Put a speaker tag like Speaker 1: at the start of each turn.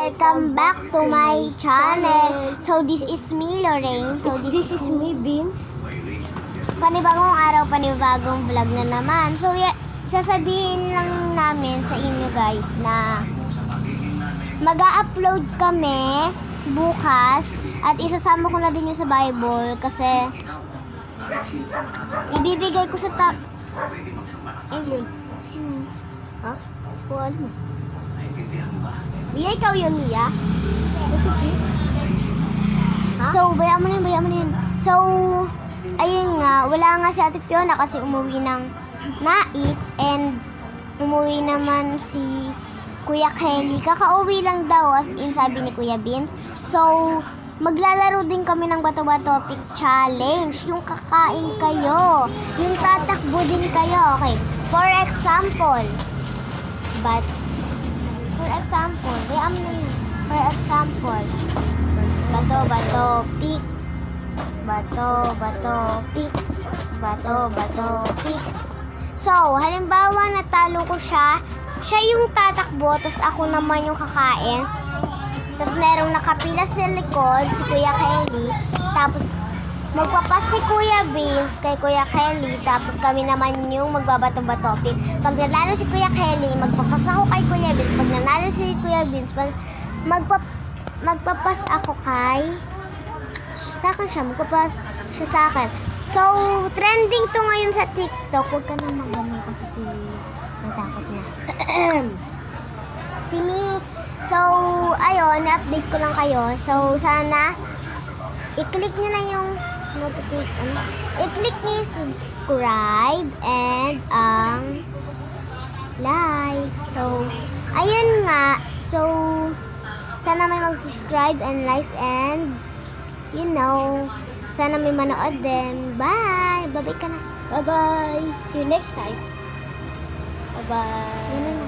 Speaker 1: Welcome back to my channel. So this is me, Lorraine. So
Speaker 2: This is me, Beans.
Speaker 1: panibagong araw, panibagong vlog na naman. So sasabihin lang namin sa inyo guys na mag-a-upload kami bukas at isasama ko na din yung sa Bible kasi ibibigay ko sa
Speaker 2: Ayun.
Speaker 1: Sino?
Speaker 2: Ha? Kung ano? Mia, ikaw yun, Mia? Ha?
Speaker 1: So, bayaan mo na yun. So, ayun nga, wala nga si Ate Fiona kasi umuwi ng Nait and umuwi naman si Kuya Kelly. Kakauwi lang daw, as in sabi ni Kuya Beans. So, maglalaro din kami ng Bato-Bato Pick Challenge. Yung kakain kayo. Yung tatakbo din kayo. Okay, for example, bayaan mo na yun. For example, Bato-Bato Pick. Bato-Bato Pick. Bato-Bato Pick. So, halimbawa natalo ko siya yung tatakbo, tapos ako naman yung kakain. Tapos merong nakapila sa likod, si Kuya Kelly. Tapos magpapas si Kuya Beans kay Kuya Kelly. Tapos kami naman yung magbabato-bato pick. Pag nanalo si Kuya Kelly, magpapas ako kay Kuya Beans. Pag nanalo si Kuya Beans, magpapas ako kay... Sa akin siya, magpapas siya sa akin. So, trending to ngayon sa TikTok. Huwag ka nang magano kasi natakot na. Si Mi. So, ayun, na-update ko lang kayo. So, sana i-click nyo na yung i-click nyo yung subscribe and like. So, ayun nga. So, sana may mag-subscribe and likes and sana may manood din. Bye! Bye-bye ka na.
Speaker 2: Bye-bye. See you next time. Bye-bye.
Speaker 1: Yan na.